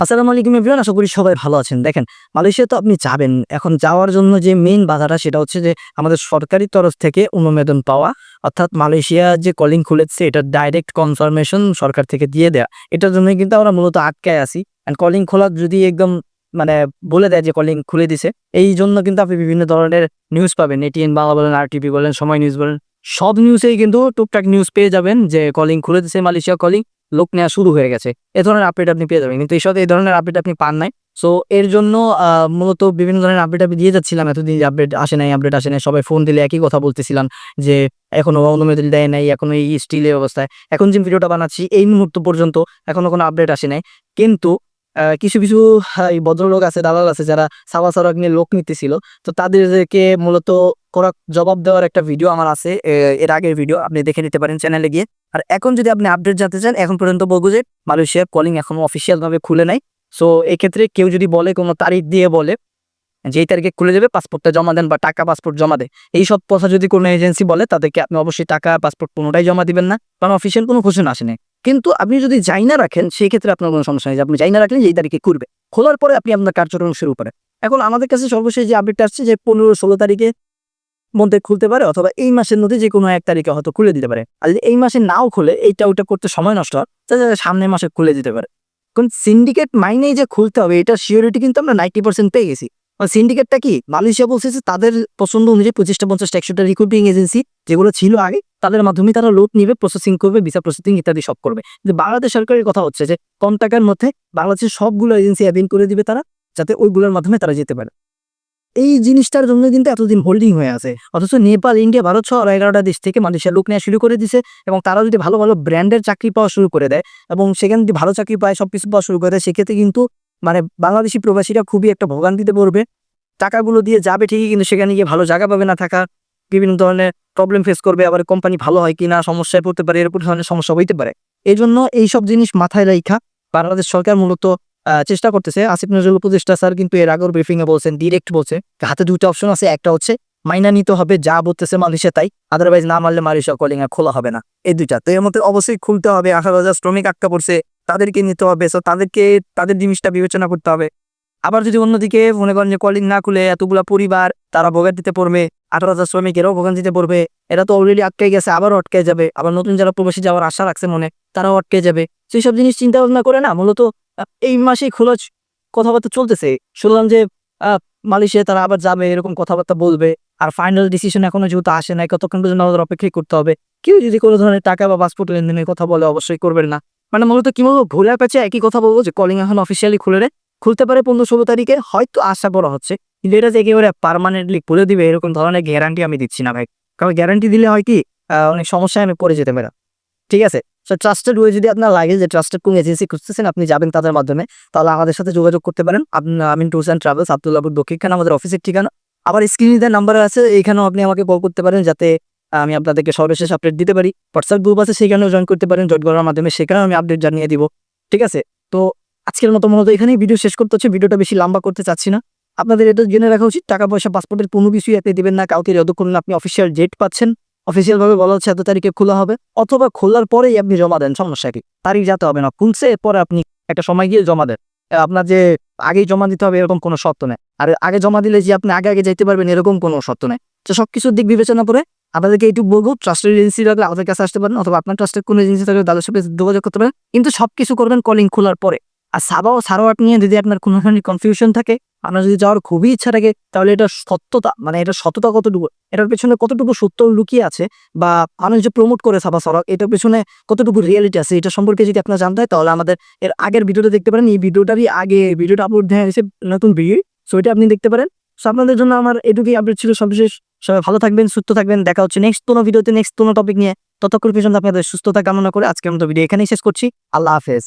আসসালামু আলাইকুম এভরিওয়ান, আশা করি সবাই ভালো আছেন। দেখেন, মালয়েশিয়া তো আপনি যাবেন। এখন যাওয়ার জন্য যে মেইন বাধাটা সেটা হচ্ছে যে আমাদের সরকারি তরফ থেকে অনুমোদন পাওয়া। অর্থাৎ মালয়েশিয়া যে কলিং খুলেছে এটা ডাইরেক্ট কনফার্মেশন সরকার থেকে দিয়ে দেয়া। এটার জন্যই কিন্তু আমরা মূলত আটকায় আছি। অ্যান্ড কলিং খোলা যদি একদম মানে বলে দেয় যে কলিং খুলে দিছে, এইজন্য কিন্তু আপনি বিভিন্ন ধরনের নিউজ পাবেন। এটিএন বাংলা বলেন, আরটিভি বলেন, সময় নিউজ বলেন, সব নিউজেই কিন্তু টুকটাক নিউজ পেয়ে যাবেন যে কলিং খুলে দিছে মালয়েশিয়া কলিং, লোক নেওয়া শুরু হয়ে গেছে। এ ধরনের আপডেট আপনি পেয়ে যাবেন। কিন্তু এই ধরনের আপডেট আপনি পান নাই। সো এর জন্য মূলত বিভিন্ন ধরনের আপডেট আমি দিয়ে যাচ্ছিলাম। এতদিন যে আপডেট আসে নাই, আপডেট আসে নাই। সবাই ফোন দিলে একই কথা বলতেছিলাম যে এখনো অনুমোদন দেয় নাই, এখনো এই স্টিল এই অবস্থায়। এখন যে ভিডিওটা বানাচ্ছি এই মুহূর্ত পর্যন্ত এখনো কোনো আপডেট আসে নাই। কিন্তু কিছু এই ভদ্রলোক আছে, দালাল আছে যারা সাবা সারাক নিয়ে লোক নিতেছিল। তো তাদেরকে মূলত জবাব দেওয়ার একটা ভিডিও আমার আছে, এর আগের ভিডিও আপনি দেখে নিতে পারেন চ্যানেলে গিয়ে। আর এখন যদি আপনি আপডেট জানতে চান, এখন পর্যন্ত বলবো যে মালয়েশিয়ার কলিং এখনো অফিসিয়াল ভাবে খুলে নাই। সো এক্ষেত্রে কেউ যদি বলে কোনো তারিখ দিয়ে বলে যেই তারিখে খুলে যাবে পাসপোর্টটা জমা দেন বা টাকা পাসপোর্ট জমা দেয়, এই সব কথা যদি কোনো এজেন্সি বলে তাদেরকে আপনি অবশ্যই টাকা পাসপোর্ট কোনোটাই জমা দিবেন না, কারণ অফিসিয়াল কোনো ঘোষণা আসেনি। কিন্তু আপনি যদি যাই না রাখেন সেই ক্ষেত্রে আপনার কোনো সমস্যা নেই, যে আপনি যাই না রাখলেন এই তারিখে খুলবে, খোলার পরে আপনি আপনার কার্যক্রম শুরু করেন। এখন আমাদের কাছে সর্বশেষ যে আপডেটটা আসছে যে 15-16 তারিখে মধ্যে খুলতে পারে, অথবা এই মাসের মধ্যে যে কোনো এক তারিখে হয়তো খুলে দিতে পারে। আর যদি এই মাসে নাও খুলে, এইটা ওইটা করতে সময় নষ্ট হয়, তাহলে সামনের মাসে খুলে দিতে পারে। কারণ সিন্ডিকেট মাইনেই যে খুলতে হবে এটা সিওরিটি কিন্তু আমরা 90% পেয়ে গেছি। সিন্ডিকেটটা কি, মালয়েশিয়া বলছে যে তাদের পছন্দ অনুযায়ী 25টা 50টা 100টা রিক্রুটিং এজেন্সি যেগুলো ছিল আগে, তাদের মাধ্যমে তারা লোক নিবে, প্রসেসিং করবে, ভিসা প্রসেসিং ইত্যাদি সব করবে। যে বাংলাদেশ সরকারের কথা হচ্ছে যে কম টাকার মধ্যে বাংলাদেশের সবগুলো এজেন্সি অ্যাবিন করে দিবে তারা, যাতে ওইগুলোর মাধ্যমে তারা যেতে পারে। এই জিনিসটার জন্য কিন্তু এতদিন হোল্ডিং হয়ে আছে। অথচ নেপাল, ইন্ডিয়া, ভারত সহ 11টা দেশ থেকে মালয়েশিয়া লোক নেওয়া শুরু করে দিছে। এবং তারা যদি ভালো ভালো ব্র্যান্ডের চাকরি পাওয়া শুরু করে দেয় এবং সেখানে যদি ভালো চাকরি পায়, সবকিছু পাওয়া শুরু করে দেয়, সেক্ষেত্রে কিন্তু মানে বাংলাদেশি প্রবাসীরা খুবই একটা ভোগান্তিতে পড়বে। টাকাগুলো দিয়ে যাবে ঠিকই, কিন্তু সেখানে গিয়ে ভালো জায়গা পাবে না থাকা, বিভিন্ন ধরনের প্রবলেম ফেস করবে। আবার কোম্পানি ভালো হয় কিনা সমস্যায় পড়তে পারে, এরকম ধরনের সমস্যা হইতে পারে। এই জন্য এইসব জিনিস মাথায় রাখা বাংলাদেশ সরকার মূলত চেষ্টা করতেছে। আসিফ নজরুল উপদেষ্টা স্যার কিন্তু এর আগের ব্রিফিং এ বলছেন, ডিরেক্ট বলছে হাতে দুটো অপশন আছে। একটা হচ্ছে মাইনা নিতে হবে যা বলতেছে মালয়েশিয়া তাই, আদারওয়াইজ না মানলে মালয়েশিয়া কলিং খোলা হবে না। এই দুইটা, তো এর মধ্যে অবশ্যই খুলতে হবে। 18,000 শ্রমিক আটকা পড়ছে, তাদেরকে নিতে হবে। সো তাদেরকে তাদের জিনিসটা বিবেচনা করতে হবে। আবার যদি অন্যদিকে মনে করেন যে কলিং না খুলে এতগুলা পরিবার তারা ভোগান্তিতে পড়বে, 18,000 শ্রমিকেরাও ভোগান্তিতে পড়বে, এরা তো অলরেডি আটকে গেছে, আবারও আটকে যাবে। আবার নতুন যারা প্রবাসী যাওয়ার আশা রাখছে মনে, তারাও আটকে যাবে। সেই সব জিনিস চিন্তা ভাবনা করে না মূলত এই মাসেই খোলা কথাবার্তা চলতেছে। শুনলাম যে মালয়েশিয়া তারা আবার যাবে, এরকম কথাবার্তা বলবে। আর ফাইনাল ডিসিশন এখনো যেহেতু আসে নাই, কতক্ষণ পর্যন্ত আমাদের অপেক্ষাই করতে হবে। কেউ যদি কোনো ধরনের টাকা বা পাসপোর্ট লেনদেনের কথা বলে অবশ্যই করবেন না। মানে মূলত কি বলবো, ঘোরা পেঁচে একই কথা বলবো যে কলিং এখন অফিসিয়ালি খুলতে পারে 15-16 তারিখে, হয়তো আশা করা হচ্ছে। কিন্তু এটা যে একেবারে পার্মানেন্টলি খুলে দিবে এরকম ধরনের গ্যারান্টি আমি দিচ্ছি না ভাই। কারণ গ্যারান্টি দিলে হয় কি, অনেক সমস্যায় আমি পড়ে যেতে পারি। ঠিক আছে? সো ট্রাস্টেড ওয়ে যদি আপনার লাগে যে ট্রাস্টেড কোন এজেন্সি খুঁজতেছেন, আপনি যাবেন তাদের মাধ্যমে, তাহলে আমাদের সাথে যোগাযোগ করতে পারেন। আমিন ট্যুরস অ্যান্ড ট্রাভেলস, আব্দুল্লাহপুর দক্ষিণখানে আমাদের অফিসের ঠিকানা। আবার স্ক্রিনে দেওয়া নাম্বার আছে, এইখানেও আপনি আমাকে কল করতে পারেন, যাতে আমি আপনাদেরকে সর্বশেষ আপডেট দিতে পারি। হোয়াটসঅ্যাপ গ্রুপ আছে, সেখানেও জয়েন করতে পারেন জয়েন করার মাধ্যমে, সেখানেও আমি আপডেট জানিয়ে দিব। ঠিক আছে? তো আজকের মতো মূলত এখানেই ভিডিও শেষ করতে হচ্ছে। ভিডিওটা বেশি লম্বা করতে চাচ্ছি না। আপনাদের এটা জেনে রাখা উচিত, টাকা পয়সা পাসপোর্টের কোনো কিছুই আপনি দিবেন না কাউকে, যতক্ষণ না আপনি অফিসিয়াল ডেট পাচ্ছেন। অফিসিয়াল ভাবে বলা হচ্ছে এত তারিখে খোলা হবে, অথবা খোলার পরেই আপনি জমা দেন, সমস্যা কি, তারিখ যাতে হবে না, খুলছে এরপরে আপনি একটা সময় গিয়ে জমা দেন। আপনার যে আগেই জমা দিতে হবে এরকম কোনো শর্ত নেই। আর আগে জমা দিলে যে আপনি আগে আগে যাইতে পারবেন এরকম কোনো শর্ত নেই। তো সবকিছুর দিক বিবেচনা করে আপনাদেরকে এইটুকু বলবো, ট্রাস্টেড এজেন্সি লাগলে আমাদের কাছে আসতে পারেন, অথবা আপনার ট্রাস্টেড কোনো এজেন্সি থাকলে তাদের সাথে যোগাযোগ করতে পারেন। কিন্তু সবকিছু করবেন কলিং খোলার পরে। আর সাবা ও সারোয়ার নিয়ে যদি আপনার কোনো ধরনের কনফিউশন থাকে, আপনার যদি যাওয়ার খুবই ইচ্ছা থাকে, তাহলে এটা সত্যতা, মানে এটা সততা কতটুকু, এটার পেছনে কতটুকু সত্য লুকিয়ে আছে, বা মানুষ যে প্রমোট করে সাবা সারোয়ার, এটার পেছনে কতটুকু রিয়েলিটি আছে, এটা সম্পর্কে যদি আপনার জানতে হয়, তাহলে আমাদের এর আগের ভিডিওটা দেখতে পারেন। এই ভিডিওটারই আগে ভিডিওটা আপলোড দেওয়া হয়েছে, নতুন ভিডিও, সো এটা আপনি দেখতে পারেন। সো আপনাদের জন্য আমার এটুকুই আপডেট ছিল সর্বশেষ। সবাই ভালো থাকবেন, সুস্থ থাকবেন। দেখা হচ্ছে নেক্সট কোনো ভিডিওতে, নেক্সট কোনো টপিক নিয়ে। ততক্ষণ পর্যন্ত আপনাদের সুস্থতা কামনা করে আজকের মতো ভিডিও এখানেই শেষ করছি। আল্লাহ হাফেজ।